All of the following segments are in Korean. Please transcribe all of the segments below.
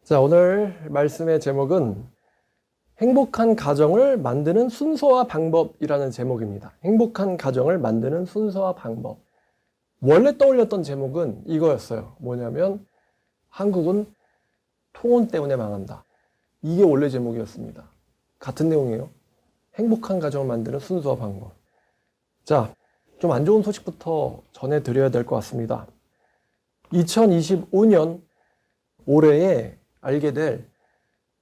자, 오늘 말씀의 제목은 행복한 가정을 만드는 순서와 방법이라는 제목입니다. 행복한 가정을 만드는 순서와 방법. 원래 떠올렸던 제목은 이거였어요. 뭐냐면 한국은 통혼 때문에 망한다. 이게 원래 제목이었습니다. 같은 내용이에요. 행복한 가정을 만드는 순서와 방법. 자, 좀 안 좋은 소식부터 전해드려야 될 것 같습니다. 2025년 올해에 알게 될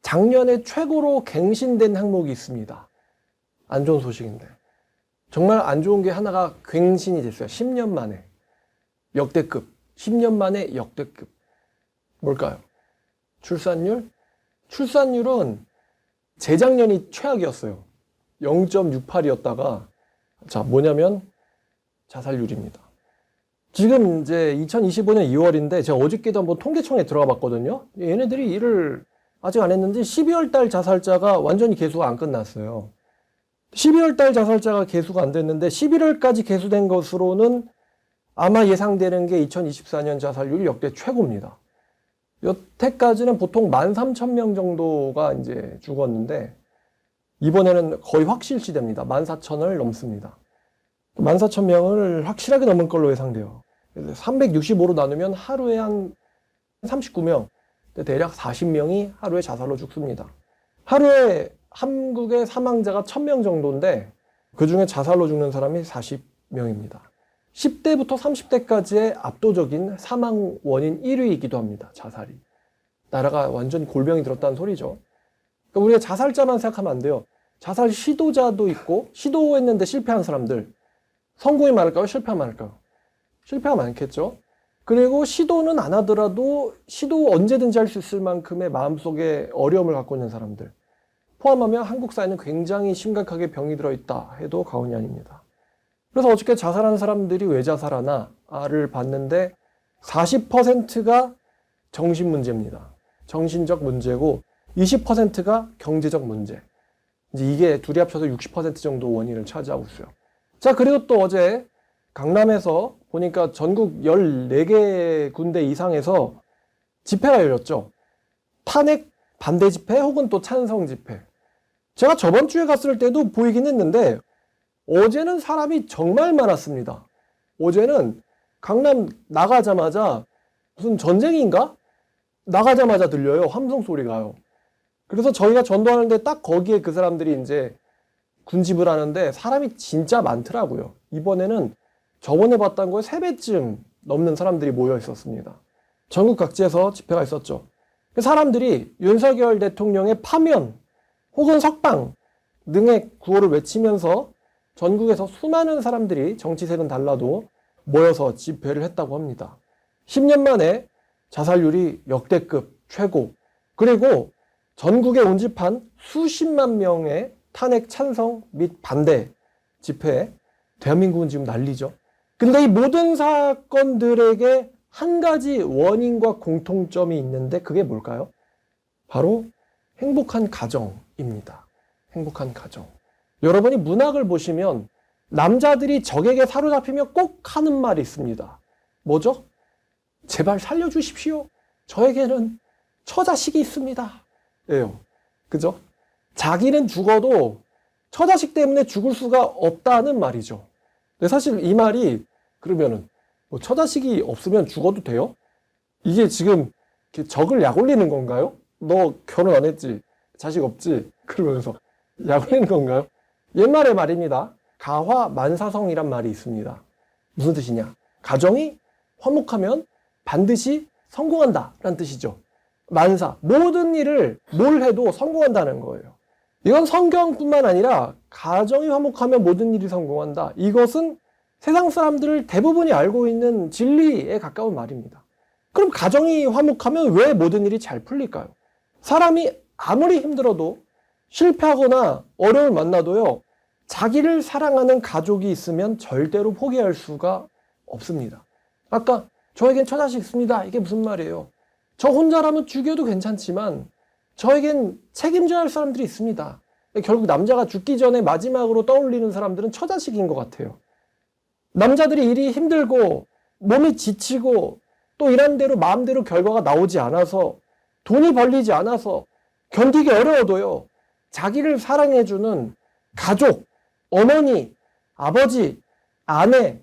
작년에 최고로 갱신된 항목이 있습니다. 안 좋은 소식인데. 정말 안 좋은 게 하나가 갱신이 됐어요. 10년 만에. 역대급. 10년 만에 역대급. 뭘까요? 출산율? 출산율은 재작년이 최악이었어요. 0.68이었다가 자, 뭐냐면 자살률입니다. 지금 이제 2025년 2월인데 제가 어저께도 한번 통계청에 들어가 봤거든요. 얘네들이 일을 아직 안 했는데 12월 달 자살자가 완전히 개수가 안 끝났어요. 12월 달 자살자가 개수가 안 됐는데 11월까지 개수된 것으로는 아마 예상되는 게 2024년 자살률이 역대 최고입니다. 여태까지는 보통 13,000명 정도가 이제 죽었는데 이번에는 거의 확실시됩니다. 14,000을 넘습니다. 14,000명을 확실하게 넘은 걸로 예상돼요. 365로 나누면 하루에 한 39명, 대략 40명이 하루에 자살로 죽습니다. 하루에 한국의 사망자가 1,000명 정도인데 그 중에 자살로 죽는 사람이 40명입니다. 10대부터 30대까지의 압도적인 사망 원인 1위이기도 합니다. 자살이. 나라가 완전히 골병이 들었다는 소리죠. 그러니까 우리가 자살자만 생각하면 안 돼요. 자살 시도자도 있고 시도했는데 실패한 사람들. 성공이 많을까요? 실패가 많을까요? 실패가 많겠죠. 그리고 시도는 안 하더라도 시도 언제든지 할 수 있을 만큼의 마음속에 어려움을 갖고 있는 사람들 포함하면 한국 사회는 굉장히 심각하게 병이 들어있다 해도 과언이 아닙니다. 그래서 어저께 자살한 사람들이 왜 자살하나를 봤는데 40%가 정신 문제입니다. 정신적 문제고 20%가 경제적 문제. 이제 이게 둘이 합쳐서 60% 정도 원인을 차지하고 있어요. 자, 그리고 또 어제 강남에서 보니까 전국 14개 군데 이상에서 집회가 열렸죠. 탄핵 반대 집회 혹은 또 찬성 집회. 제가 저번 주에 갔을 때도 보이긴 했는데 어제는 사람이 정말 많았습니다. 어제는 강남 나가자마자 무슨 전쟁인가? 나가자마자 들려요. 함성 소리가요. 그래서 저희가 전도하는데 딱 거기에 그 사람들이 이제 군집을 하는데 사람이 진짜 많더라고요. 이번에는 저번에 봤던 거에 3배쯤 넘는 사람들이 모여 있었습니다. 전국 각지에서 집회가 있었죠. 사람들이 윤석열 대통령의 파면 혹은 석방 등의 구호를 외치면서 전국에서 수많은 사람들이 정치색은 달라도 모여서 집회를 했다고 합니다. 10년 만에 자살률이 역대급 최고. 그리고 전국에 운집한 수십만 명의 탄핵 찬성 및 반대 집회, 대한민국은 지금 난리죠. 근데 이 모든 사건들에게 한 가지 원인과 공통점이 있는데 그게 뭘까요? 바로 행복한 가정입니다. 행복한 가정. 여러분이 문학을 보시면 남자들이 적에게 사로잡히면 꼭 하는 말이 있습니다. 뭐죠? 제발 살려주십시오. 저에게는 처자식이 있습니다. 예요. 그죠? 자기는 죽어도 처자식 때문에 죽을 수가 없다는 말이죠. 근데 사실 이 말이 그러면은 뭐 처자식이 없으면 죽어도 돼요? 이게 지금 적을 약 올리는 건가요? 너 결혼 안 했지? 자식 없지? 그러면서 약 올리는 건가요? 옛말의 말입니다. 가화만사성이란 말이 있습니다. 무슨 뜻이냐? 가정이 화목하면 반드시 성공한다 라는 뜻이죠. 만사, 모든 일을 뭘 해도 성공한다는 거예요. 이건 성경뿐만 아니라 가정이 화목하면 모든 일이 성공한다. 이것은 세상 사람들 대부분이 알고 있는 진리에 가까운 말입니다. 그럼 가정이 화목하면 왜 모든 일이 잘 풀릴까요? 사람이 아무리 힘들어도 실패하거나 어려움을 만나도요. 자기를 사랑하는 가족이 있으면 절대로 포기할 수가 없습니다. 아까 저에겐 처자식 있습니다. 이게 무슨 말이에요? 저 혼자라면 죽여도 괜찮지만 저에겐 책임져야 할 사람들이 있습니다. 결국 남자가 죽기 전에 마지막으로 떠올리는 사람들은 처자식인 것 같아요. 남자들이 일이 힘들고 몸이 지치고 또 일한 대로 마음대로 결과가 나오지 않아서 돈이 벌리지 않아서 견디기 어려워도요, 자기를 사랑해주는 가족, 어머니, 아버지, 아내,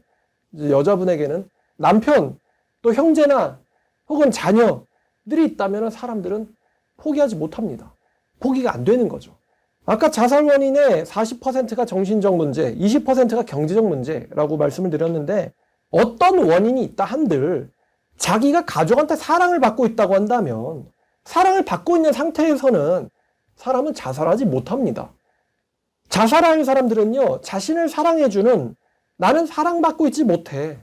이제 여자분에게는 남편, 또 형제나 혹은 자녀들이 있다면 사람들은 포기하지 못합니다. 포기가 안 되는 거죠. 아까 자살 원인의 40%가 정신적 문제, 20%가 경제적 문제라고 말씀을 드렸는데, 어떤 원인이 있다 한들 자기가 가족한테 사랑을 받고 있다고 한다면 사랑을 받고 있는 상태에서는 사람은 자살하지 못합니다. 자살하는 사람들은요, 자신을 사랑해주는, 나는 사랑받고 있지 못해,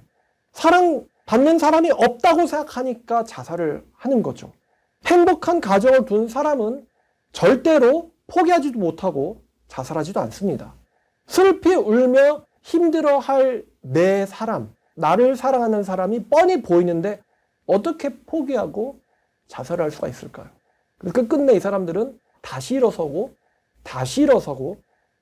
사랑받는 사람이 없다고 생각하니까 자살을 하는 거죠. 행복한 가정을 둔 사람은 절대로 포기하지도 못하고 자살하지도 않습니다. 슬피 울며 힘들어할 내 사람, 나를 사랑하는 사람이 뻔히 보이는데 어떻게 포기하고 자살을 할 수가 있을까요? 그래서 끝내 이 사람들은 다시 일어서고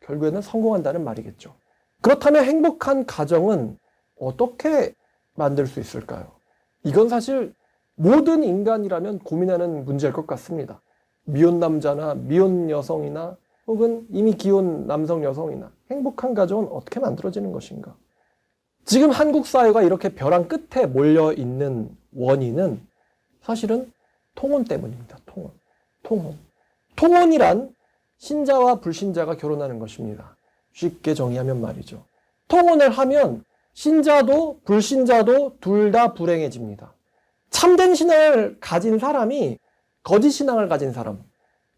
결국에는 성공한다는 말이겠죠. 그렇다면 행복한 가정은 어떻게 만들 수 있을까요? 이건 사실 모든 인간이라면 고민하는 문제일 것 같습니다. 미혼 남자나 미혼 여성이나 혹은 이미 기혼 남성 여성이나 행복한 가정은 어떻게 만들어지는 것인가? 지금 한국 사회가 이렇게 벼랑 끝에 몰려 있는 원인은 사실은 통혼 때문입니다. 통혼이란 신자와 불신자가 결혼하는 것입니다. 쉽게 정의하면 말이죠. 통혼을 하면 신자도 불신자도 둘 다 불행해집니다. 참된 신앙을 가진 사람이 거짓 신앙을 가진 사람,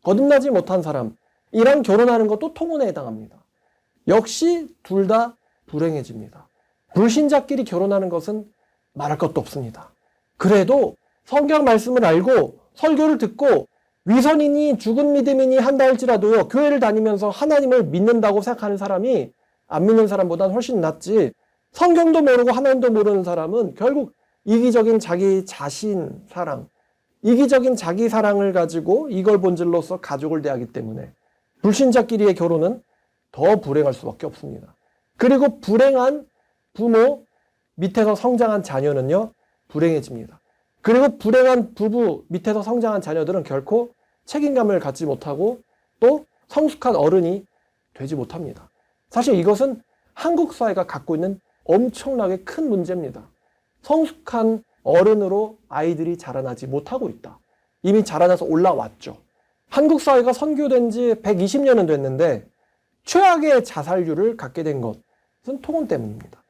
거듭나지 못한 사람이랑 결혼하는 것도 통혼에 해당합니다. 역시 둘 다 불행해집니다. 불신자끼리 결혼하는 것은 말할 것도 없습니다. 그래도 성경 말씀을 알고 설교를 듣고 위선이니 죽은 믿음이니 한다 할지라도요, 교회를 다니면서 하나님을 믿는다고 생각하는 사람이 안 믿는 사람보다는 훨씬 낫지, 성경도 모르고 하나님도 모르는 사람은 결국 이기적인 자기 자신 사랑, 이기적인 자기 사랑을 가지고 이걸 본질로서 가족을 대하기 때문에 불신자끼리의 결혼은 더 불행할 수밖에 없습니다. 그리고 불행한 부모 밑에서 성장한 자녀는요, 불행해집니다. 그리고 불행한 부부 밑에서 성장한 자녀들은 결코 책임감을 갖지 못하고 또 성숙한 어른이 되지 못합니다. 사실 이것은 한국 사회가 갖고 있는 엄청나게 큰 문제입니다. 성숙한 어른으로 아이들이 자라나지 못하고 있다. 이미 자라나서 올라왔죠. 한국 사회가 선교된 지 120년은 됐는데 최악의 자살률을 갖게 된 것은 통혼 때문입니다.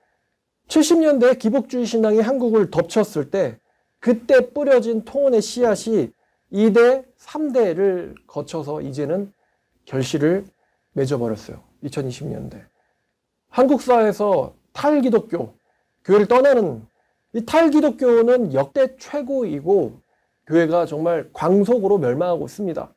70년대 기복주의 신앙이 한국을 덮쳤을 때 그때 뿌려진 통혼의 씨앗이 2대, 3대를 거쳐서 이제는 결실을 맺어버렸어요. 2020년대. 한국 사회에서 탈기독교, 교회를 떠나는 이 탈기독교는 역대 최고이고 교회가 정말 광속으로 멸망하고 있습니다.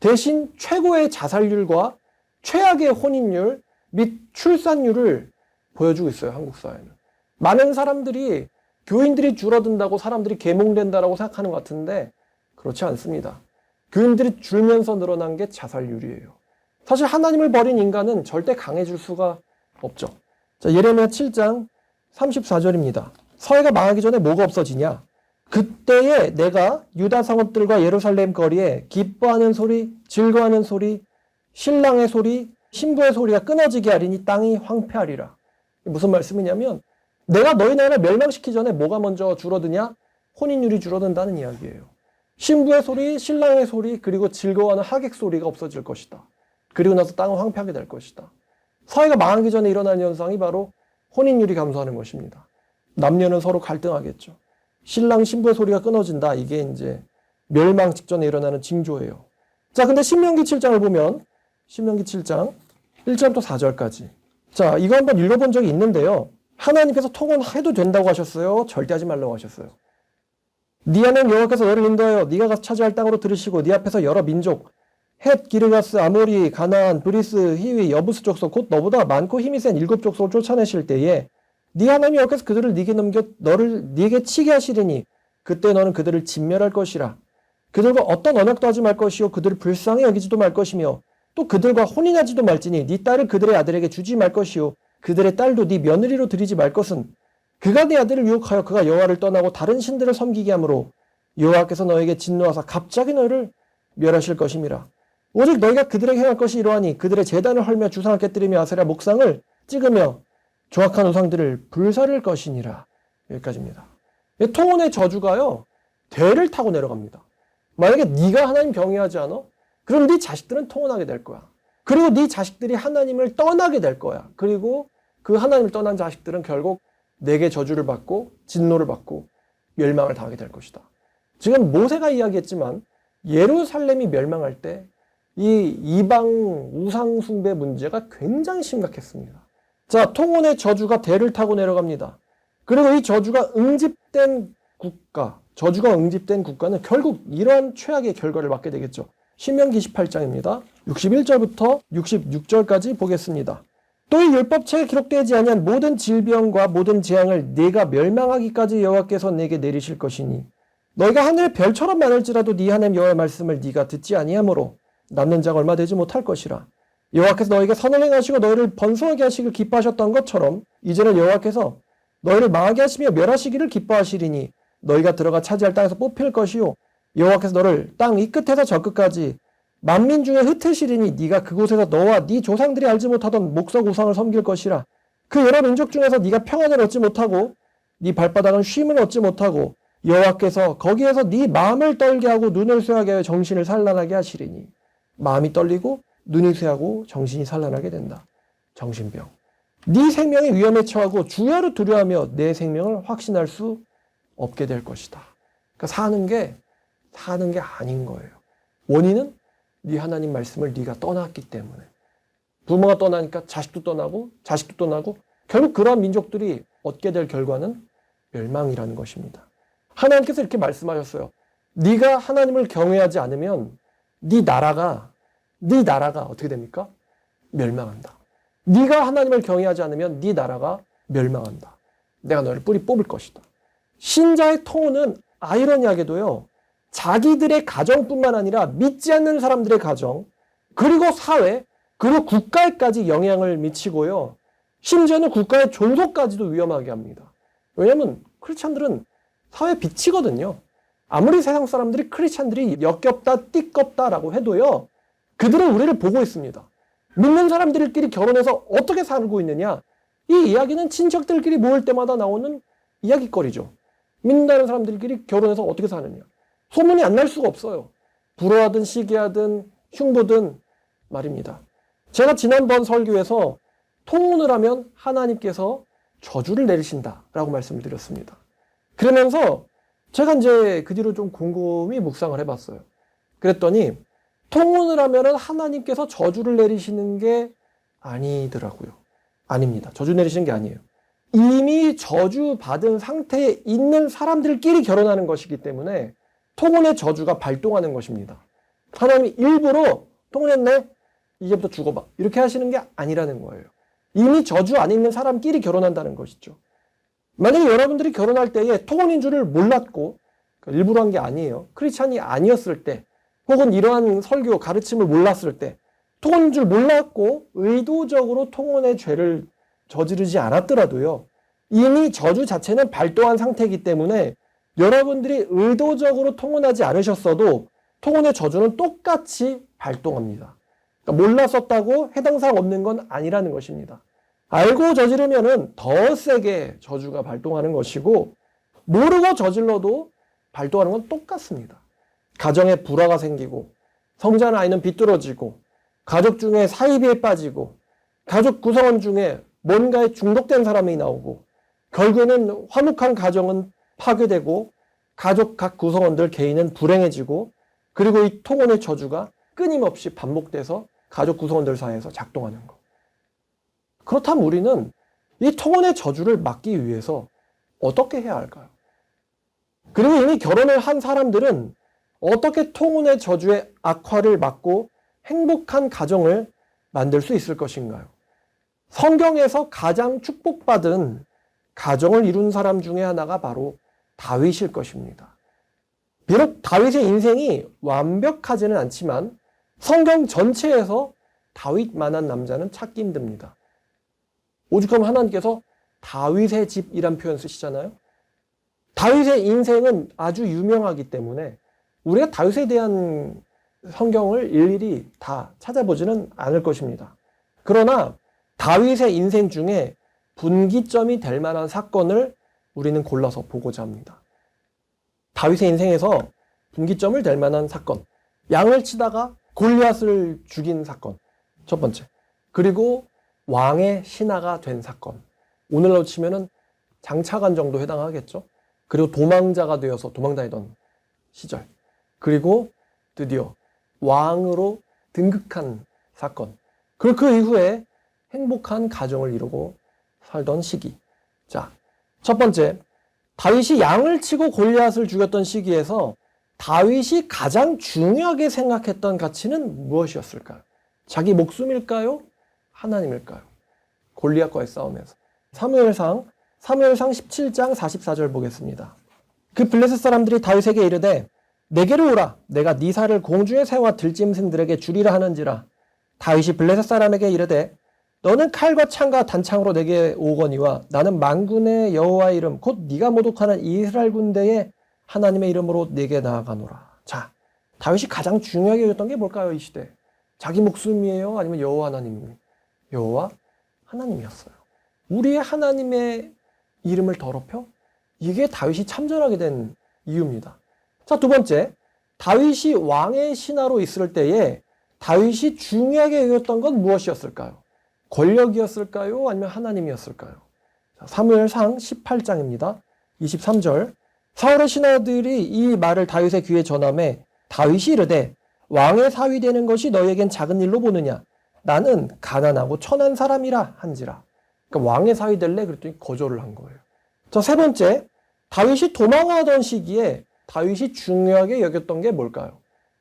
대신 최고의 자살률과 최악의 혼인율 및 출산율을 보여주고 있어요. 한국 사회는. 많은 사람들이 교인들이 줄어든다고 사람들이 계몽된다라고 생각하는 것 같은데 그렇지 않습니다. 교인들이 줄면서 늘어난 게 자살률이에요. 사실 하나님을 버린 인간은 절대 강해질 수가 없죠. 자, 예레미야 7장 34절입니다. 서해가 망하기 전에 뭐가 없어지냐? 그때에 내가 유다 성읍들과 예루살렘 거리에 기뻐하는 소리, 즐거워하는 소리, 신랑의 소리, 신부의 소리가 끊어지게 하리니 땅이 황폐하리라. 무슨 말씀이냐면 내가 너희 나라를 멸망시키기 전에 뭐가 먼저 줄어드냐? 혼인율이 줄어든다는 이야기예요. 신부의 소리, 신랑의 소리, 그리고 즐거워하는 하객 소리가 없어질 것이다. 그리고 나서 땅은 황폐하게 될 것이다. 사회가 망하기 전에 일어나는 현상이 바로 혼인율이 감소하는 것입니다. 남녀는 서로 갈등하겠죠. 신랑, 신부의 소리가 끊어진다. 이게 이제 멸망 직전에 일어나는 징조예요. 자, 근데 신명기 7장을 보면 신명기 7장 1절부터 4절까지. 자, 이거 한번 읽어본 적이 있는데요. 하나님께서 통혼해도 된다고 하셨어요? 절대 하지 말라고 하셨어요. 네 하나님 여호와께서 너를 인도하여 네가 가서 차지할 땅으로 들으시고 네 앞에서 여러 민족 헷, 기르가스, 아모리, 가나안, 브리스, 히위, 여부스 족속 곧 너보다 많고 힘이 센 7 족속을 쫓아내실 때에 네 하나님 여호와께서 그들을 네게 넘겨 너를 네게 치게 하시리니 그때 너는 그들을 진멸할 것이라. 그들과 어떤 언약도 하지 말 것이요 그들을 불쌍히 여기지도 말 것이며 또 그들과 혼인하지도 말지니 네 딸을 그들의 아들에게 주지 말 것이요 그들의 딸도 네 며느리로 들이지 말 것은 그가 네 아들을 유혹하여 그가 여호와를 떠나고 다른 신들을 섬기게 하므로 여호와께서 너에게 진노하사 갑자기 너희를 멸하실 것임이라. 오직 너희가 그들에게 행할 것이 이러하니 그들의 제단을 헐며 주상을 깨뜨리며 아세라 목상을 찍으며 조악한 우상들을 불사를 것이니라. 여기까지입니다. 통혼의 저주가요, 대를 타고 내려갑니다. 만약에 네가 하나님 경외하지 않아? 그럼 네 자식들은 통혼하게 될 거야. 그리고 네 자식들이 하나님을 떠나게 될 거야. 그리고 그 하나님을 떠난 자식들은 결국 내게 저주를 받고 진노를 받고 멸망을 당하게 될 것이다. 지금 모세가 이야기했지만 예루살렘이 멸망할 때 이 이방 우상 숭배 문제가 굉장히 심각했습니다. 자, 통혼의 저주가 대를 타고 내려갑니다. 그리고 이 저주가 응집된 국가는 결국 이러한 최악의 결과를 맞게 되겠죠. 신명기 28장입니다. 61절부터 66절까지 보겠습니다. 또 이 율법책에 기록되지 아니한 모든 질병과 모든 재앙을 네가 멸망하기까지 여호와께서 내게 내리실 것이니 너희가 하늘의 별처럼 많을지라도 네 하나님 여호와의 말씀을 네가 듣지 아니하므로 남는 자가 얼마 되지 못할 것이라. 여호와께서 너희에게 선을 행하시고 너희를 번성하게 하시길 기뻐하셨던 것처럼 이제는 여호와께서 너희를 망하게 하시며 멸하시기를 기뻐하시리니 너희가 들어가 차지할 땅에서 뽑힐 것이요 여호와께서 너를 땅 이 끝에서 저 끝까지 만민 중에 흩으시리니 네가 그곳에서 너와 네 조상들이 알지 못하던 목석 우상을 섬길 것이라. 그 여러 민족 중에서 네가 평안을 얻지 못하고 네 발바닥은 쉼을 얻지 못하고 여호와께서 거기에서 네 마음을 떨게 하고 눈을 쇠하게 하여 정신을 산란하게 하시리니 마음이 떨리고 눈이 쇠하고 정신이 산란하게 된다. 정신병. 네 생명이 위험에 처하고 주야로 두려워하며 내 생명을 확신할 수 없게 될 것이다. 그러니까 사는 게 아닌 거예요. 원인은 네 하나님 말씀을 네가 떠났기 때문에. 부모가 떠나니까 자식도 떠나고 결국 그러한 민족들이 얻게 될 결과는 멸망이라는 것입니다. 하나님께서 이렇게 말씀하셨어요. 네가 하나님을 경외하지 않으면 네 나라가 어떻게 됩니까? 멸망한다. 네가 하나님을 경외하지 않으면 네 나라가 멸망한다. 내가 너를 뿌리 뽑을 것이다. 신자의 통혼은 아이러니하게도요, 자기들의 가정뿐만 아니라 믿지 않는 사람들의 가정, 그리고 사회, 그리고 국가에까지 영향을 미치고요. 심지어는 국가의 존속까지도 위험하게 합니다. 왜냐하면 크리스찬들은 사회 빛이거든요. 아무리 세상 사람들이 크리스찬들이 역겹다, 띠껍다라고 해도요, 그들은 우리를 보고 있습니다. 믿는 사람들끼리 결혼해서 어떻게 살고 있느냐? 이 이야기는 친척들끼리 모일 때마다 나오는 이야기거리죠. 믿는다는 사람들끼리 결혼해서 어떻게 사느냐? 소문이 안 날 수가 없어요. 불화하든 시기하든 흉보든 말입니다. 제가 지난번 설교에서 통혼을 하면 하나님께서 저주를 내리신다라고 말씀을 드렸습니다. 그러면서 제가 이제 그 뒤로 좀 곰곰이 묵상을 해봤어요. 그랬더니 통혼을 하면 하나님께서 저주를 내리시는 게 아니더라고요. 아닙니다. 저주 내리시는 게 아니에요. 이미 저주받은 상태에 있는 사람들끼리 결혼하는 것이기 때문에 통혼의 저주가 발동하는 것입니다. 하나님이 일부러 통혼했네? 이제부터 죽어봐. 이렇게 하시는 게 아니라는 거예요. 이미 저주 안에 있는 사람끼리 결혼한다는 것이죠. 만약에 여러분들이 결혼할 때에 통혼인 줄을 몰랐고 일부러 한 게 아니에요. 크리스찬이 아니었을 때 혹은 이러한 설교 가르침을 몰랐을 때 통혼인 줄 몰랐고 의도적으로 통혼의 죄를 저지르지 않았더라도요. 이미 저주 자체는 발동한 상태이기 때문에 여러분들이 의도적으로 통혼하지 않으셨어도 통혼의 저주는 똑같이 발동합니다. 그러니까 몰랐었다고 해당 사항 없는 건 아니라는 것입니다. 알고 저지르면은 더 세게 저주가 발동하는 것이고 모르고 저질러도 발동하는 건 똑같습니다. 가정에 불화가 생기고 성장하는 아이는 비뚤어지고 가족 중에 사이비에 빠지고 가족 구성원 중에 뭔가에 중독된 사람이 나오고 결국에는 화목한 가정은 파괴되고 가족 각 구성원들 개인은 불행해지고 그리고 이 통혼의 저주가 끊임없이 반복돼서 가족 구성원들 사이에서 작동하는 것. 그렇다면 우리는 이 통혼의 저주를 막기 위해서 어떻게 해야 할까요? 그리고 이미 결혼을 한 사람들은 어떻게 통혼의 저주의 악화를 막고 행복한 가정을 만들 수 있을 것인가요? 성경에서 가장 축복받은 가정을 이룬 사람 중에 하나가 바로 다윗일 것입니다. 비록 다윗의 인생이 완벽하지는 않지만 성경 전체에서 다윗만한 남자는 찾기 힘듭니다. 오죽하면 하나님께서 다윗의 집이란 표현 쓰시잖아요. 다윗의 인생은 아주 유명하기 때문에 우리가 다윗에 대한 성경을 일일이 다 찾아보지는 않을 것입니다. 그러나 다윗의 인생 중에 분기점이 될 만한 사건을 우리는 골라서 보고자 합니다. 다윗의 인생에서 분기점을 될 만한 사건. 양을 치다가 골리앗을 죽인 사건. 첫 번째. 그리고 왕의 신하가 된 사건. 오늘로 치면은 장차관 정도 해당하겠죠. 그리고 도망자가 되어서 도망다니던 시절. 그리고 드디어 왕으로 등극한 사건. 그리고 그 이후에 행복한 가정을 이루고 살던 시기. 자, 첫 번째. 다윗이 양을 치고 골리앗을 죽였던 시기에서 다윗이 가장 중요하게 생각했던 가치는 무엇이었을까요? 자기 목숨일까요? 하나님일까요? 골리앗과의 싸움에서. 사무엘상 17장 44절 보겠습니다. 그 블레셋 사람들이 다윗에게 이르되 내게로 오라. 내가 네 살을 공중에 세워 들짐승들에게 주리라 하는지라. 다윗이 블레셋 사람에게 이르되 너는 칼과 창과 단창으로 내게 오거니와 나는 만군의 여호와의 이름 곧 네가 모독하는 이스라엘 군대의 하나님의 이름으로 내게 나아가노라. 자, 다윗이 가장 중요하게 여겼던 게 뭘까요? 이 시대. 자기 목숨이에요? 아니면 여호와 하나님이에요? 여호와 하나님이었어요. 우리의 하나님의 이름을 더럽혀? 이게 다윗이 참전하게 된 이유입니다. 자, 두 번째. 다윗이 왕의 신하로 있을 때에 다윗이 중요하게 여겼던 건 무엇이었을까요? 권력이었을까요? 아니면 하나님이었을까요? 자, 사무엘상 18장입니다. 23절. 사울의 신하들이 이 말을 다윗의 귀에 전하매 다윗이 이르되 왕의 사위 되는 것이 너희에겐 작은 일로 보느냐? 나는 가난하고 천한 사람이라 한지라. 그러니까 왕의 사위 될래? 그랬더니 거절을 한 거예요. 자, 세 번째. 다윗이 도망하던 시기에 다윗이 중요하게 여겼던 게 뭘까요?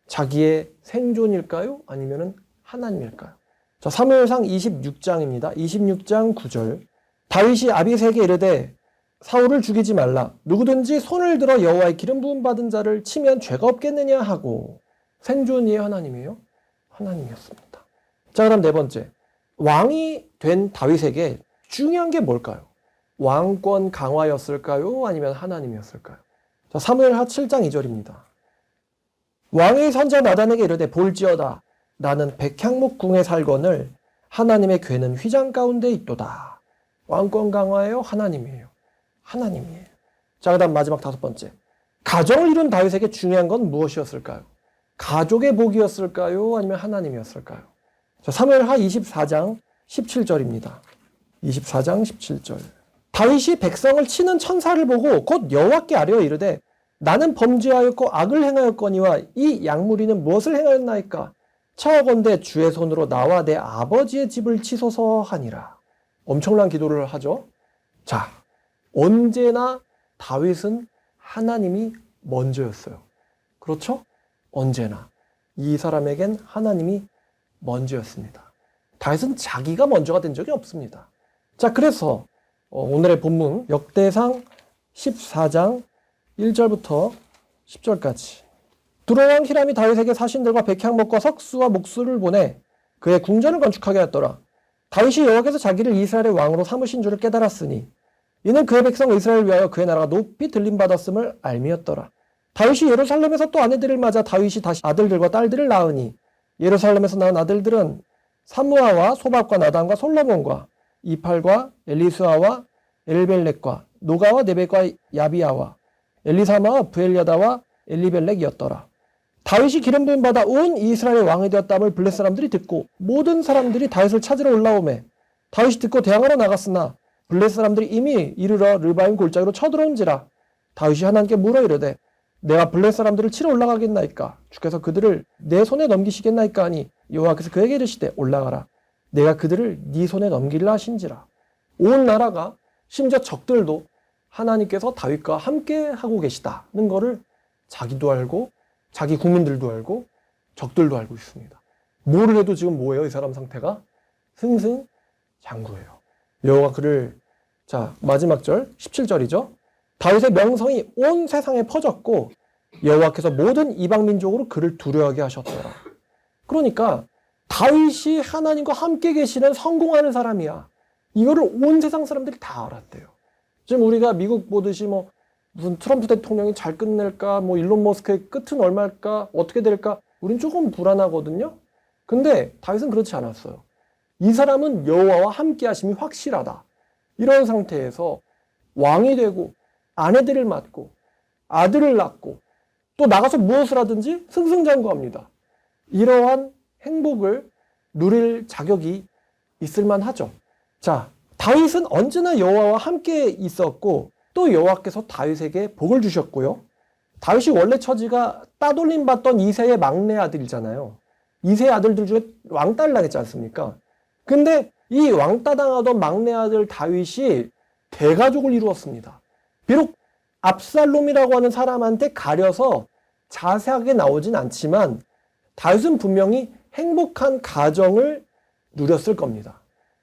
자기의 생존일까요? 아니면 하나님일까요? 자, 사무엘상 26장입니다. 26장 9절. 다윗이 아비새에게 이르되 사울을 죽이지 말라. 누구든지 손을 들어 여호와의 기름 부음 받은 자를 치면 죄가 없겠느냐 하고. 생존이에요? 하나님이에요? 하나님이었습니다. 자, 그럼 네 번째. 왕이 된 다윗에게 중요한 게 뭘까요? 왕권 강화였을까요? 아니면 하나님이었을까요? 자, 사무엘하 7장 2절입니다. 왕이 선자 나단에게 이르되 볼지어다. 나는 백향목궁에 살거늘 하나님의 궤는 휘장 가운데 있도다. 왕권 강화예요? 하나님이에요? 하나님이에요. 자, 그 다음 마지막 다섯 번째. 가정을 이룬 다윗에게 중요한 건 무엇이었을까요? 가족의 복이었을까요? 아니면 하나님이었을까요? 자, 사무엘하 24장 17절입니다. 24장 17절. 다윗이 백성을 치는 천사를 보고 곧 여호와께 아뢰어 이르되 나는 범죄하였고 악을 행하였거니와 이 양무리는 무엇을 행하였나이까? 차오건대 주의 손으로 나와 내 아버지의 집을 치소서 하니라. 엄청난 기도를 하죠. 자, 언제나 다윗은 하나님이 먼저였어요. 그렇죠? 언제나 이 사람에겐 하나님이 먼저였습니다. 다윗은 자기가 먼저가 된 적이 없습니다. 자, 그래서 오늘의 본문 역대상 14장 1절부터 10절까지. 두로왕 히람이 다윗에게 사신들과 백향목과 석수와 목수를 보내 그의 궁전을 건축하게 하였더라. 다윗이 여호와께서 자기를 이스라엘의 왕으로 삼으신 줄을 깨달았으니 이는 그의 백성 이스라엘을 위하여 그의 나라가 높이 들림받았음을 알미였더라. 다윗이 예루살렘에서 또 아내들을 맞아 다윗이 다시 아들들과 딸들을 낳으니 예루살렘에서 낳은 아들들은 사무아와 소박과 나단과 솔로몬과 이팔과 엘리수아와 엘벨렉과 노가와 네벡과 야비아와 엘리사마와 부엘야다와 엘리벨렉이었더라. 다윗이 기름 부음 받아 온 이스라엘의 왕이 되었다함을 블레셋 사람들이 듣고 모든 사람들이 다윗을 찾으러 올라오매 다윗이 듣고 대항하러 나갔으나 블레셋 사람들이 이미 이르러 르바임 골짜기로 쳐들어온지라. 다윗이 하나님께 물어 이르되 내가 블레셋 사람들을 치러 올라가겠나이까? 주께서 그들을 내 손에 넘기시겠나이까 하니 여호와께서 그에게 이르시되 올라가라. 내가 그들을 네 손에 넘기려 하신지라. 온 나라가 심지어 적들도 하나님께서 다윗과 함께 하고 계시다는 것을 자기도 알고 자기 국민들도 알고 적들도 알고 있습니다. 뭐를 해도 지금 뭐예요? 이 사람 상태가 승승장구예요. 여호와가 그를, 자, 마지막 절 17절이죠. 다윗의 명성이 온 세상에 퍼졌고 여호와께서 모든 이방 민족으로 그를 두려워하게 하셨더라. 그러니까 다윗이 하나님과 함께 계시는 성공하는 사람이야. 이거를 온 세상 사람들이 다 알았대요. 지금 우리가 미국 보듯이 뭐 무슨 트럼프 대통령이 잘 끝낼까, 뭐 일론 머스크의 끝은 얼마일까, 어떻게 될까, 우린 조금 불안하거든요. 근데 다윗은 그렇지 않았어요. 이 사람은 여호와와 함께 하심이 확실하다. 이런 상태에서 왕이 되고 아내들을 맡고 아들을 낳고 또 나가서 무엇을 하든지 승승장구합니다. 이러한 행복을 누릴 자격이 있을 만하죠. 자, 다윗은 언제나 여호와와 함께 있었고 또 여호와께서 다윗에게 복을 주셨고요. 다윗이 원래 처지가 따돌림 받던 이새의 막내 아들이잖아요. 이새의 아들들 중에 왕따를 당했지 않습니까? 근데 이 왕따 당하던 막내 아들 다윗이 대가족을 이루었습니다. 비록 압살롬이라고 하는 사람한테 가려서 자세하게 나오진 않지만 다윗은 분명히 행복한 가정을 누렸을 겁니다.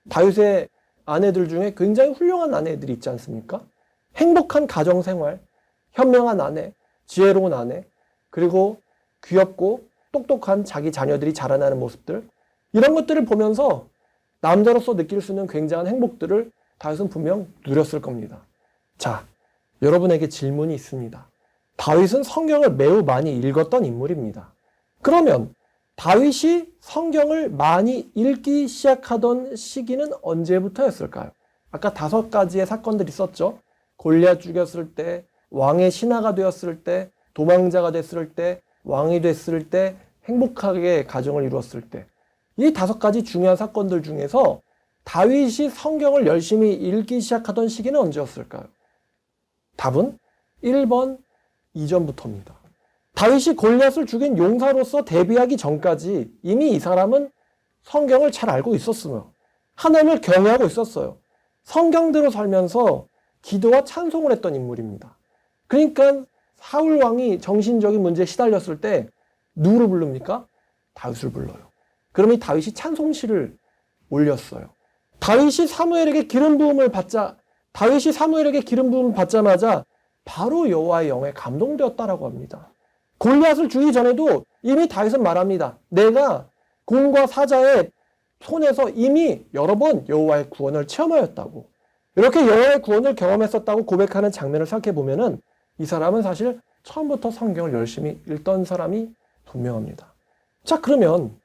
다윗의 아내들 중에 굉장히 훌륭한 아내들이 있지 않습니까? 행복한 가정 생활, 현명한 아내, 지혜로운 아내, 그리고 귀엽고 똑똑한 자기 자녀들이 자라나는 모습들, 이런 것들을 보면서 남자로서 느낄 수 있는 굉장한 행복들을 다윗은 분명 누렸을 겁니다. 자, 여러분에게 질문이 있습니다. 다윗은 성경을 매우 많이 읽었던 인물입니다. 그러면 다윗이 성경을 많이 읽기 시작하던 시기는 언제부터였을까요? 아까 5가지의 사건들이 있었죠. 골리앗 죽였을 때, 왕의 신하가 되었을 때, 도망자가 됐을 때, 왕이 됐을 때, 행복하게 가정을 이루었을 때. 이 5가지 중요한 사건들 중에서 다윗이 성경을 열심히 읽기 시작하던 시기는 언제였을까요? 답은 1번 이전부터입니다. 다윗이 골리앗을 죽인 용사로서 데뷔하기 전까지 이미 이 사람은 성경을 잘 알고 있었으며 하나님을 경외하고 있었어요. 성경대로 살면서 기도와 찬송을 했던 인물입니다. 그러니까 사울 왕이 정신적인 문제에 시달렸을 때 누구를 부릅니까? 다윗을 불러요. 그러면 이 다윗이 찬송시를 올렸어요. 다윗이 사무엘에게 기름 부음을 받자마자 바로 여호와의 영에 감동되었다라고 합니다. 골리앗을 죽이기 전에도 이미 다윗은 말합니다. 내가 공과 사자의 손에서 이미 여러 번 여호와의 구원을 체험하였다고. 이렇게 여호와의 구원을 경험했었다고 고백하는 장면을 생각해 보면은 이 사람은 사실 처음부터 성경을 열심히 읽던 사람이 분명합니다. 자, 그러면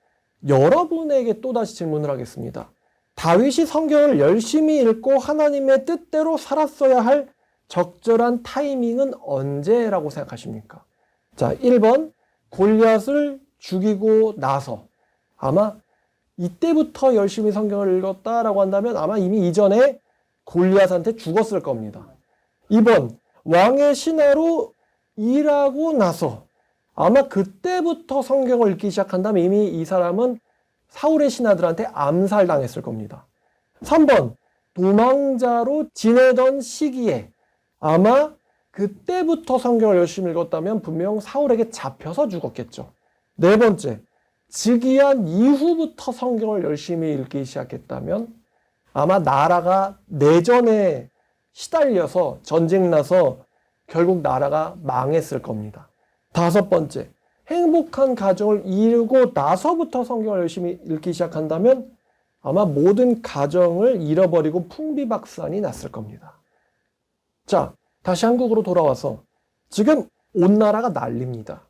여러분에게 또다시 질문을 하겠습니다. 다윗이 성경을 열심히 읽고 하나님의 뜻대로 살았어야 할 적절한 타이밍은 언제라고 생각하십니까? 자, 1번 골리앗을 죽이고 나서, 아마 이때부터 열심히 성경을 읽었다라고 한다면 아마 이미 이전에 골리앗한테 죽었을 겁니다. 2번 왕의 신하로 일하고 나서, 아마 그때부터 성경을 읽기 시작한다면 이미 이 사람은 사울의 신하들한테 암살당했을 겁니다. 3번 도망자로 지내던 시기에 아마 그때부터 성경을 열심히 읽었다면 분명 사울에게 잡혀서 죽었겠죠. 4번째, 즉위한 이후부터 성경을 열심히 읽기 시작했다면 아마 나라가 내전에 시달려서 전쟁 나서 결국 나라가 망했을 겁니다. 5번째, 행복한 가정을 이루고 나서부터 성경을 열심히 읽기 시작한다면 아마 모든 가정을 잃어버리고 풍비박산이 났을 겁니다. 자, 다시 한국으로 돌아와서 지금 온 나라가 난립니다.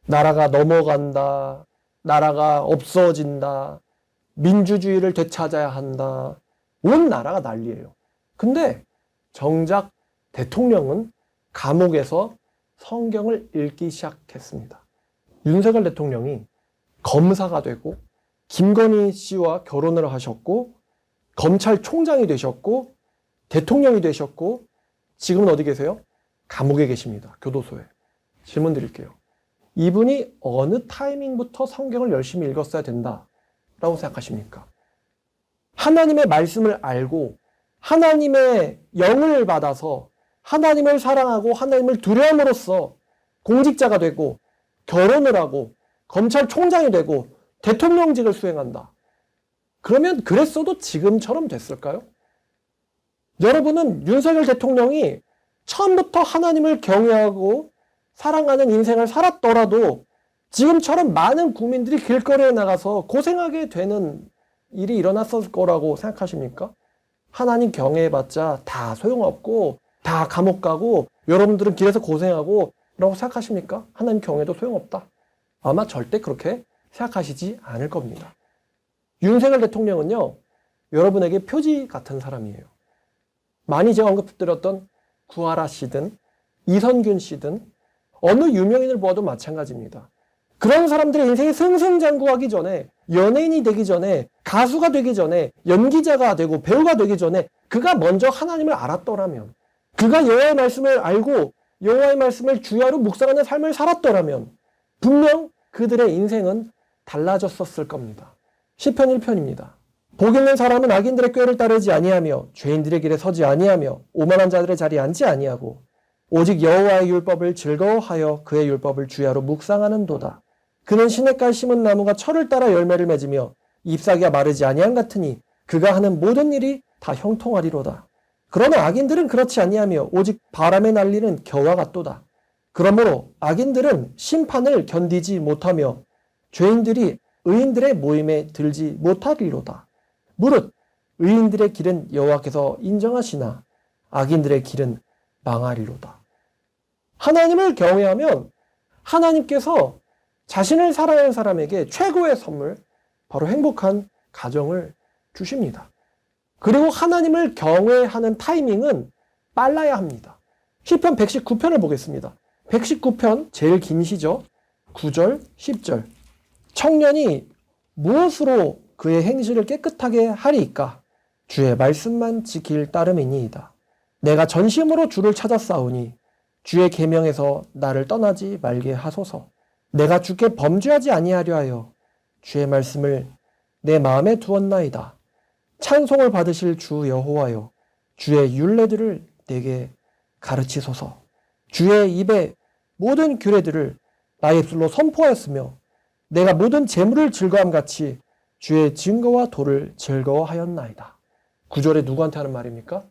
나라가 넘어간다. 나라가 없어진다. 민주주의를 되찾아야 한다. 온 나라가 난리예요. 근데 정작 대통령은 감옥에서 성경을 읽기 시작했습니다. 윤석열 대통령이 검사가 되고 김건희 씨와 결혼을 하셨고 검찰총장이 되셨고 대통령이 되셨고 지금은 어디 계세요? 감옥에 계십니다. 교도소에. 질문 드릴게요. 이분이 어느 타이밍부터 성경을 열심히 읽었어야 된다라고 생각하십니까? 하나님의 말씀을 알고 하나님의 영을 받아서 하나님을 사랑하고 하나님을 두려움으로써 공직자가 되고 결혼을 하고 검찰총장이 되고 대통령직을 수행한다. 그러면 그랬어도 지금처럼 됐을까요? 여러분은 윤석열 대통령이 처음부터 하나님을 경외하고 사랑하는 인생을 살았더라도 지금처럼 많은 국민들이 길거리에 나가서 고생하게 되는 일이 일어났을 거라고 생각하십니까? 하나님 경외해봤자 다 소용없고 다 감옥 가고 여러분들은 길에서 고생하고 라고 생각하십니까? 하나님 경외도 소용없다. 아마 절대 그렇게 생각하시지 않을 겁니다. 윤석열 대통령은요, 여러분에게 표지 같은 사람이에요. 많이 제가 언급드렸던 구하라 씨든 이선균 씨든 어느 유명인을 보아도 마찬가지입니다. 그런 사람들의 인생이 승승장구하기 전에, 연예인이 되기 전에, 가수가 되기 전에, 연기자가 되고 배우가 되기 전에 그가 먼저 하나님을 알았더라면, 그가 여호와의 말씀을 알고 여호와의 말씀을 주야로 묵상하는 삶을 살았더라면 분명 그들의 인생은 달라졌었을 겁니다. 시편 1편입니다. 복 있는 사람은 악인들의 꾀를 따르지 아니하며 죄인들의 길에 서지 아니하며 오만한 자들의 자리에 앉지 아니하고 오직 여호와의 율법을 즐거워하여 그의 율법을 주야로 묵상하는도다. 그는 시냇가에 심은 나무가 철을 따라 열매를 맺으며 잎사귀가 마르지 아니함 같으니 그가 하는 모든 일이 다 형통하리로다. 그러나 악인들은 그렇지 아니하며 오직 바람에 날리는 겨와 같도다. 그러므로 악인들은 심판을 견디지 못하며 죄인들이 의인들의 모임에 들지 못하리로다. 무릇 의인들의 길은 여호와께서 인정하시나 악인들의 길은 망하리로다. 하나님을 경외하면 하나님께서 자신을 사랑하는 사람에게 최고의 선물, 바로 행복한 가정을 주십니다. 그리고 하나님을 경외하는 타이밍은 빨라야 합니다. 시편 119편을 보겠습니다. 119편 제일 긴 시죠. 9절, 10절. 청년이 무엇으로 그의 행실을 깨끗하게 하리이까? 주의 말씀만 지킬 따름이니이다. 내가 전심으로 주를 찾았사오니 주의 계명에서 나를 떠나지 말게 하소서. 내가 주께 범죄하지 아니하려 하여 주의 말씀을 내 마음에 두었나이다. 찬송을 받으실 주 여호와여, 주의 율례들을 내게 가르치소서. 주의 입에 모든 규례들을 나의 입술로 선포하였으며 내가 모든 재물을 즐거움같이 주의 증거와 도를 즐거워하였나이다. 9절에 누구한테 하는 말입니까?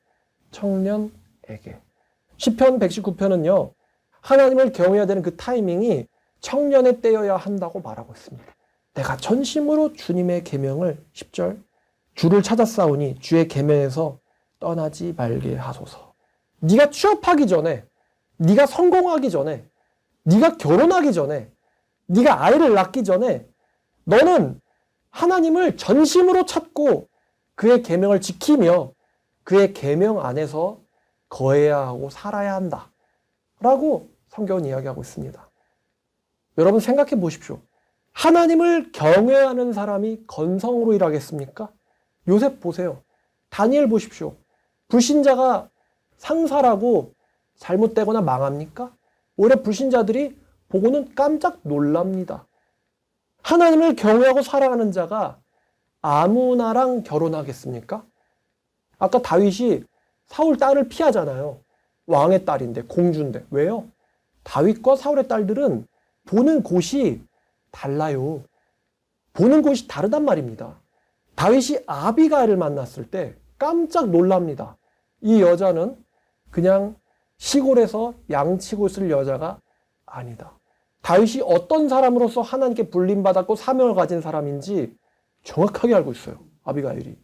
청년에게. 시편 119편은요. 하나님을 경외해야 되는 그 타이밍이 청년의 때여야 한다고 말하고 있습니다. 내가 전심으로 주님의 계명을 10절 주를 찾았사오니 주의 계명에서 떠나지 말게 하소서. 네가 취업하기 전에, 네가 성공하기 전에, 네가 결혼하기 전에, 네가 아이를 낳기 전에 너는 하나님을 전심으로 찾고 그의 계명을 지키며 그의 계명 안에서 거해야 하고 살아야 한다 라고 성경은 이야기하고 있습니다. 여러분 생각해 보십시오. 하나님을 경외하는 사람이 건성으로 일하겠습니까? 요셉 보세요. 다니엘 보십시오. 불신자가 상사라고 잘못되거나 망합니까? 오히려 불신자들이 보고는 깜짝 놀랍니다. 하나님을 경외하고 사랑하는 자가 아무나랑 결혼하겠습니까? 아까 다윗이 사울 딸을 피하잖아요. 왕의 딸인데, 공주인데. 왜요? 다윗과 사울의 딸들은 보는 곳이 달라요. 보는 곳이 다르단 말입니다. 다윗이 아비가일을 만났을 때 깜짝 놀랍니다. 이 여자는 그냥 시골에서 양치고 있을 여자가 아니다. 다윗이 어떤 사람으로서 하나님께 불림받았고 사명을 가진 사람인지 정확하게 알고 있어요. 아비가일이.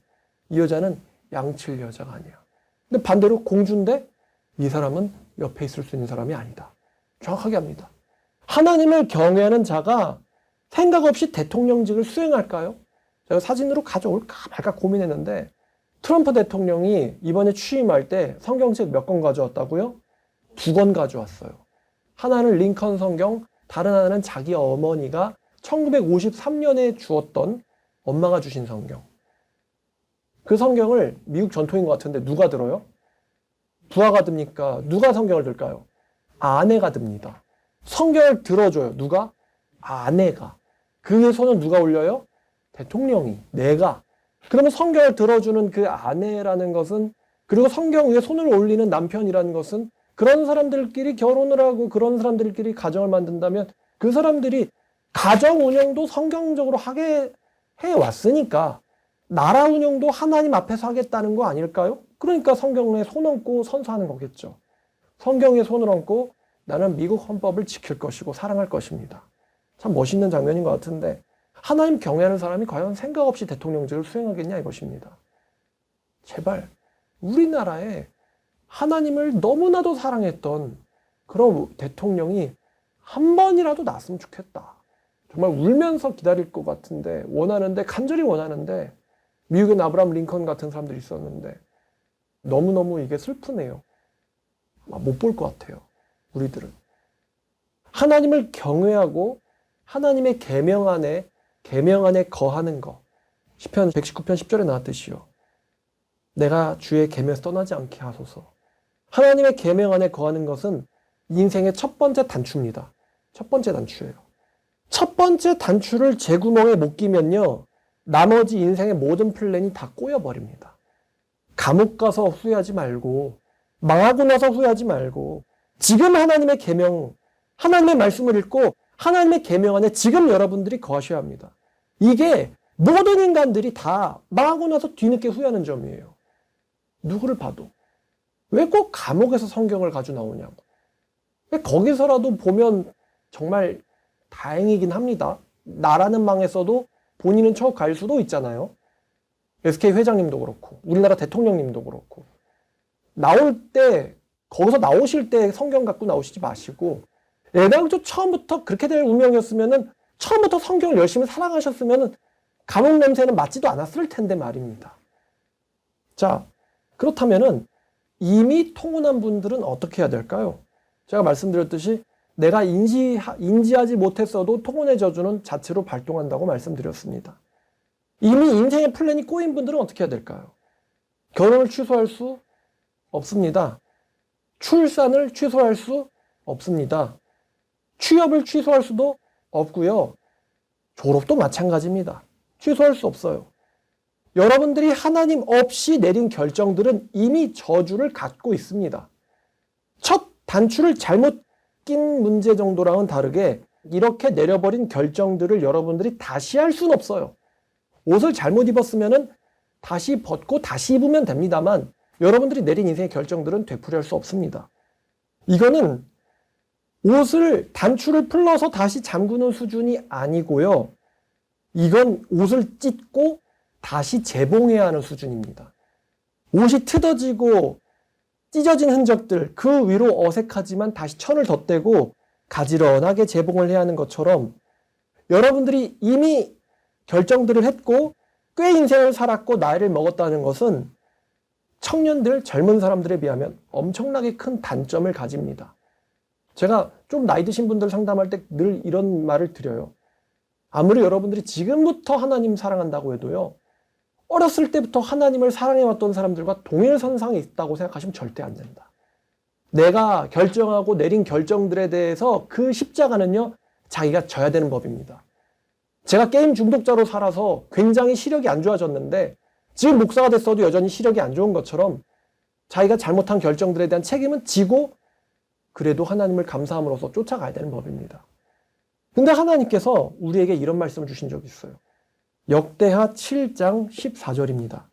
이 여자는 양칠 여자가 아니야. 근데 반대로 공주인데 이 사람은 옆에 있을 수 있는 사람이 아니다. 정확하게 합니다. 하나님을 경외하는 자가 생각 없이 대통령직을 수행할까요? 제가 사진으로 가져올까 말까 고민했는데 트럼프 대통령이 이번에 취임할 때 성경책 몇 권 가져왔다고요? 2권 가져왔어요. 하나는 링컨 성경, 다른 하나는 자기 어머니가 1953년에 주었던 엄마가 주신 성경. 그 성경을 미국 전통인 것 같은데 누가 들어요? 부하가 듭니까? 누가 성경을 들까요? 아내가 듭니다. 성경을 들어줘요. 누가? 아내가. 그 위에 손은 누가 올려요? 대통령이, 내가. 그러면 성경을 들어주는 그 아내라는 것은, 그리고 성경 위에 손을 올리는 남편이라는 것은 그런 사람들끼리 결혼을 하고 그런 사람들끼리 가정을 만든다면 그 사람들이 가정 운영도 성경적으로 하게 해왔으니까 나라 운영도 하나님 앞에서 하겠다는 거 아닐까요? 그러니까 성경에 손 얹고 선서하는 거겠죠. 성경에 손을 얹고 나는 미국 헌법을 지킬 것이고 사랑할 것입니다. 참 멋있는 장면인 것 같은데 하나님 경외하는 사람이 과연 생각 없이 대통령직을 수행하겠냐 이것입니다. 제발 우리나라에 하나님을 너무나도 사랑했던 그럼 대통령이 한 번이라도 났으면 좋겠다. 정말 울면서 기다릴 것 같은데, 원하는데, 간절히 원하는데, 미국엔 아브라함 링컨 같은 사람들이 있었는데 너무너무 이게 슬프네요. 못 볼 것 같아요. 우리들은. 하나님을 경외하고 하나님의 계명 안에 거하는 것. 시편 119편 10절에 나왔듯이요. 내가 주의 계명에서 떠나지 않게 하소서. 하나님의 계명 안에 거하는 것은 인생의 첫 번째 단추입니다. 첫 번째 단추예요. 첫 번째 단추를 제 구멍에 못 끼면요, 나머지 인생의 모든 플랜이 다 꼬여버립니다. 감옥 가서 후회하지 말고, 망하고 나서 후회하지 말고, 지금 하나님의 계명, 하나님의 말씀을 읽고 하나님의 계명 안에 지금 여러분들이 거하셔야 합니다. 이게 모든 인간들이 다 망하고 나서 뒤늦게 후회하는 점이에요. 누구를 봐도. 왜 꼭 감옥에서 성경을 가지고 나오냐고. 왜 거기서라도 보면 정말 다행이긴 합니다. 나라는 망했어도 본인은 처우 갈 수도 있잖아요. SK 회장님도 그렇고 우리나라 대통령님도 그렇고. 나올 때, 거기서 나오실 때 성경 갖고 나오시지 마시고, 애당초 처음부터 그렇게 될 운명이었으면은, 처음부터 성경을 열심히 사랑하셨으면은 감옥 냄새는 맡지도 않았을 텐데 말입니다. 자, 그렇다면은 이미 통혼한 분들은 어떻게 해야 될까요? 제가 말씀드렸듯이 내가 인지하지 못했어도 통혼의 저주는 자체로 발동한다고 말씀드렸습니다. 이미 인생의 플랜이 꼬인 분들은 어떻게 해야 될까요? 결혼을 취소할 수 없습니다. 출산을 취소할 수 없습니다. 취업을 취소할 수도 없고요. 졸업도 마찬가지입니다. 취소할 수 없어요. 여러분들이 하나님 없이 내린 결정들은 이미 저주를 갖고 있습니다. 첫 단추를 잘못 낀 문제 정도랑은 다르게 이렇게 내려버린 결정들을 여러분들이 다시 할 수는 없어요. 옷을 잘못 입었으면 다시 벗고 다시 입으면 됩니다만 여러분들이 내린 인생의 결정들은 되풀이할 수 없습니다. 이거는 옷을 단추를 풀러서 다시 잠그는 수준이 아니고요. 이건 옷을 찢고 다시 재봉해야 하는 수준입니다. 옷이 트어지고 찢어진 흔적들, 그 위로 어색하지만 다시 천을 덧대고 가지런하게 재봉을 해야 하는 것처럼 여러분들이 이미 결정들을 했고 꽤 인생을 살았고 나이를 먹었다는 것은 청년들, 젊은 사람들에 비하면 엄청나게 큰 단점을 가집니다. 제가 좀 나이 드신 분들 상담할 때 늘 이런 말을 드려요. 아무리 여러분들이 지금부터 하나님 사랑한다고 해도요, 어렸을 때부터 하나님을 사랑해왔던 사람들과 동일선상에 있다고 생각하시면 절대 안 된다. 내가 결정하고 내린 결정들에 대해서 그 십자가는요, 자기가 져야 되는 법입니다. 제가 게임 중독자로 살아서 굉장히 시력이 안 좋아졌는데 지금 목사가 됐어도 여전히 시력이 안 좋은 것처럼 자기가 잘못한 결정들에 대한 책임은 지고 그래도 하나님을 감사함으로써 쫓아가야 되는 법입니다. 근데 하나님께서 우리에게 이런 말씀을 주신 적이 있어요. 역대하 7장 14절입니다.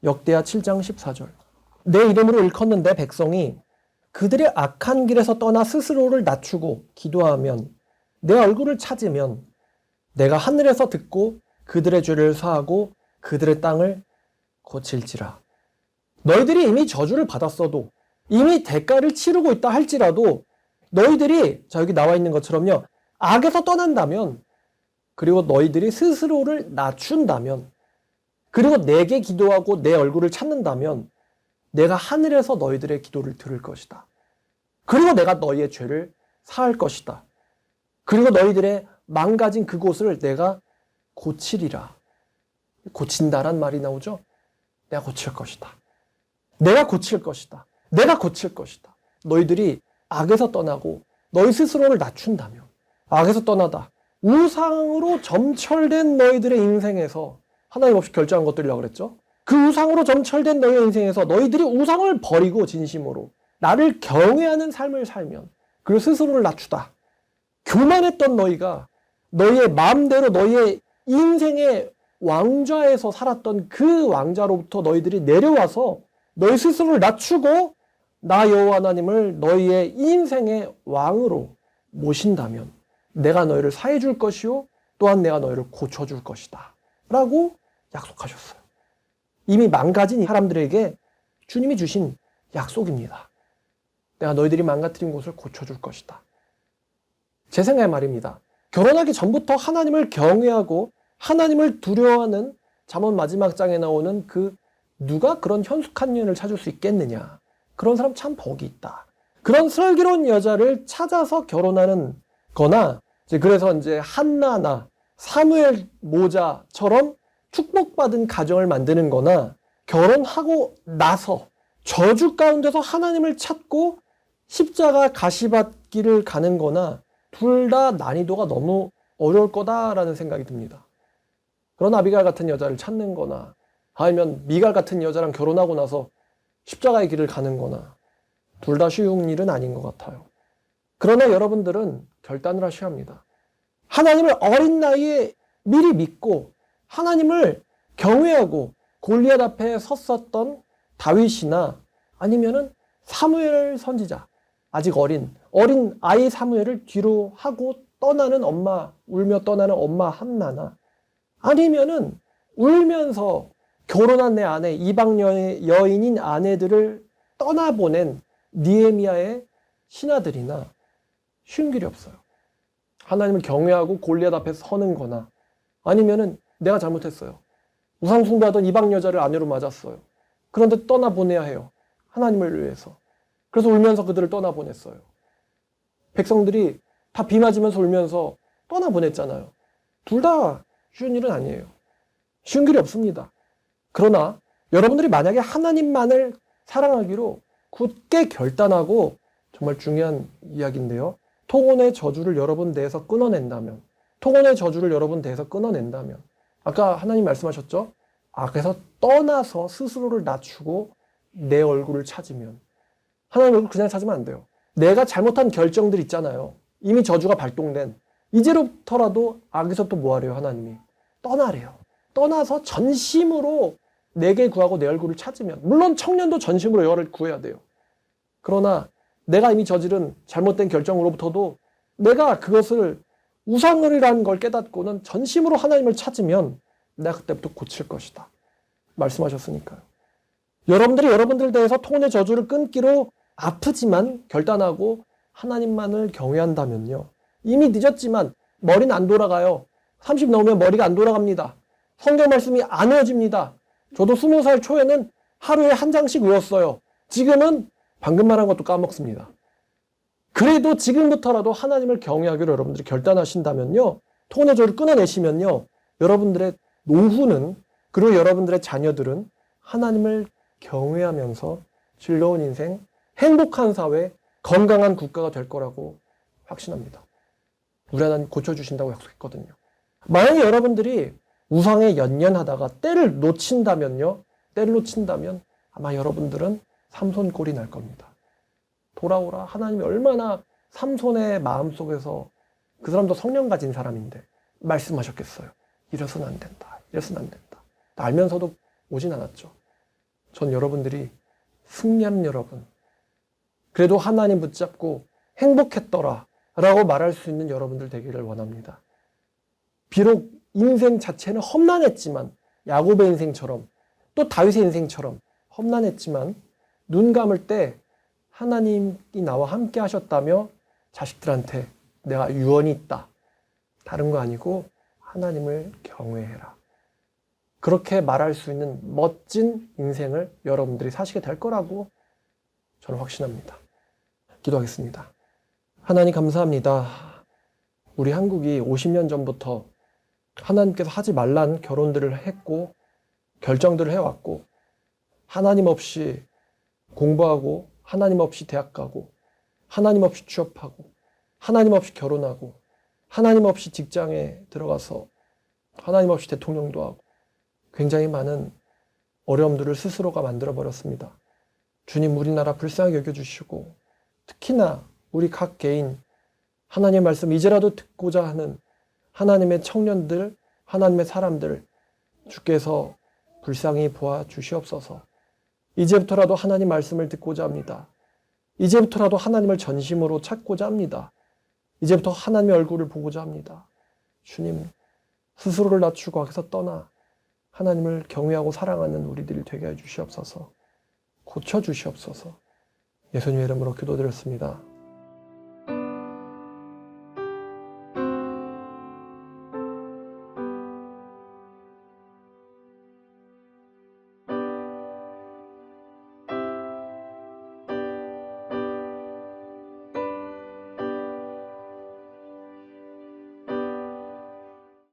역대하 7장 14절. 내 이름으로 일컫는데 백성이 그들의 악한 길에서 떠나 스스로를 낮추고 기도하면 내 얼굴을 찾으면 내가 하늘에서 듣고 그들의 죄를 사하고 그들의 땅을 고칠지라. 너희들이 이미 저주를 받았어도 이미 대가를 치르고 있다 할지라도 너희들이 자 여기 나와 있는 것처럼요. 악에서 떠난다면 그리고 너희들이 스스로를 낮춘다면 그리고 내게 기도하고 내 얼굴을 찾는다면 내가 하늘에서 너희들의 기도를 들을 것이다. 그리고 내가 너희의 죄를 사할 것이다. 그리고 너희들의 망가진 그곳을 내가 고치리라. 고친다란 말이 나오죠? 내가 고칠 것이다. 내가 고칠 것이다. 내가 고칠 것이다. 너희들이 악에서 떠나고 너희 스스로를 낮춘다면 악에서 떠나다 우상으로 점철된 너희들의 인생에서 하나님 없이 결정한 것들이라고 그랬죠. 그 우상으로 점철된 너희의 인생에서 너희들이 우상을 버리고 진심으로 나를 경외하는 삶을 살면 그리고 스스로를 낮추다. 교만했던 너희가 너희의 마음대로 너희의 인생의 왕좌에서 살았던 그 왕좌로부터 너희들이 내려와서 너희 스스로를 낮추고 나 여호와 하나님을 너희의 인생의 왕으로 모신다면 내가 너희를 사해 줄 것이요 또한 내가 너희를 고쳐줄 것이다 라고 약속하셨어요. 이미 망가진 사람들에게 주님이 주신 약속입니다. 내가 너희들이 망가뜨린 곳을 고쳐줄 것이다. 제 생각의 말입니다. 결혼하기 전부터 하나님을 경외하고 하나님을 두려워하는 잠언 마지막 장에 나오는 그 누가 그런 현숙한 년을 찾을 수 있겠느냐. 그런 사람 참 복이 있다. 그런 슬기로운 여자를 찾아서 결혼하는 거나 그래서 이제 한나나 사무엘 모자처럼 축복받은 가정을 만드는 거나 결혼하고 나서 저주 가운데서 하나님을 찾고 십자가 가시밭길을 가는 거나 둘 다 난이도가 너무 어려울 거다라는 생각이 듭니다. 그런 아비갈 같은 여자를 찾는 거나 아니면 미갈 같은 여자랑 결혼하고 나서 십자가의 길을 가는 거나 둘 다 쉬운 일은 아닌 것 같아요. 그러나 여러분들은 결단을 하셔야 합니다. 하나님을 어린 나이에 미리 믿고 하나님을 경외하고 골리앗 앞에 섰었던 다윗이나 아니면은 사무엘 선지자, 아직 어린 아이 사무엘을 뒤로 하고 떠나는 엄마, 울며 떠나는 엄마 한나나 아니면은 울면서 결혼한 내 아내, 이방 여인인 아내들을 떠나보낸 느헤미야의 신하들이나 쉬운 길이 없어요. 하나님을 경외하고 골리앗 앞에 서는 거나 아니면은 내가 잘못했어요. 우상숭배하던 이방 여자를 아내로 맞았어요. 그런데 떠나보내야 해요. 하나님을 위해서. 그래서 울면서 그들을 떠나보냈어요. 백성들이 다 비 맞으면서 울면서 떠나보냈잖아요. 둘 다 쉬운 일은 아니에요. 쉬운 길이 없습니다. 그러나 여러분들이 만약에 하나님만을 사랑하기로 굳게 결단하고 정말 중요한 이야기인데요. 통혼의 저주를 여러분 대해서 끊어낸다면 아까 하나님 말씀하셨죠? 악에서 떠나서 스스로를 낮추고 내 얼굴을 찾으면 하나님 얼굴 그냥 찾으면 안 돼요. 내가 잘못한 결정들 있잖아요. 이미 저주가 발동된 이제부터라도 악에서 또 뭐 하래요? 하나님이 떠나래요. 떠나서 전심으로 내게 구하고 내 얼굴을 찾으면 물론 청년도 전심으로 여호와를 구해야 돼요. 그러나 내가 이미 저지른 잘못된 결정으로부터도 내가 그것을 우상이라는 걸 깨닫고는 전심으로 하나님을 찾으면 내가 그때부터 고칠 것이다. 말씀하셨으니까요. 여러분들이 여러분들 대해서 통혼의 저주를 끊기로 아프지만 결단하고 하나님만을 경외한다면요. 이미 늦었지만 머리는 안 돌아가요. 30 넘으면 머리가 안 돌아갑니다. 성경 말씀이 안 외워집니다. 저도 20살 초에는 하루에 한 장씩 외웠어요. 지금은 방금 말한 것도 까먹습니다. 그래도 지금부터라도 하나님을 경외하기로 여러분들이 결단하신다면요. 통혼의 저주를 끊어내시면요. 여러분들의 노후는 그리고 여러분들의 자녀들은 하나님을 경외하면서 즐거운 인생, 행복한 사회, 건강한 국가가 될 거라고 확신합니다. 우리 하나님 고쳐주신다고 약속했거든요. 만약에 여러분들이 우상에 연연하다가 때를 놓친다면 아마 여러분들은 삼손 꼴이 날 겁니다. 돌아오라. 하나님이 얼마나 삼손의 마음속에서 그 사람도 성령 가진 사람인데 말씀하셨겠어요. 이래서는 안 된다. 알면서도 오진 않았죠. 전 여러분들이 승리하는 여러분, 그래도 하나님 붙잡고 행복했더라 라고 말할 수 있는 여러분들 되기를 원합니다. 비록 인생 자체는 험난했지만 야곱의 인생처럼 또 다윗의 인생처럼 험난했지만 눈 감을 때 하나님이 나와 함께 하셨다며 자식들한테 내가 유언이 있다. 다른 거 아니고 하나님을 경외해라. 그렇게 말할 수 있는 멋진 인생을 여러분들이 사시게 될 거라고 저는 확신합니다. 기도하겠습니다. 하나님 감사합니다. 우리 한국이 50년 전부터 하나님께서 하지 말란 결혼들을 했고 결정들을 해왔고 하나님 없이 공부하고 하나님 없이 대학 가고 하나님 없이 취업하고 하나님 없이 결혼하고 하나님 없이 직장에 들어가서 하나님 없이 대통령도 하고 굉장히 많은 어려움들을 스스로가 만들어버렸습니다. 주님 우리나라 불쌍하게 여겨주시고 특히나 우리 각 개인 하나님의 말씀 이제라도 듣고자 하는 하나님의 청년들, 하나님의 사람들 주께서 불쌍히 보아 주시옵소서. 이제부터라도 하나님 말씀을 듣고자 합니다. 이제부터라도 하나님을 전심으로 찾고자 합니다. 이제부터 하나님의 얼굴을 보고자 합니다. 주님 스스로를 낮추고 악에서 떠나 하나님을 경외하고 사랑하는 우리들이 되게 해주시옵소서. 고쳐주시옵소서. 예수님의 이름으로 기도드렸습니다.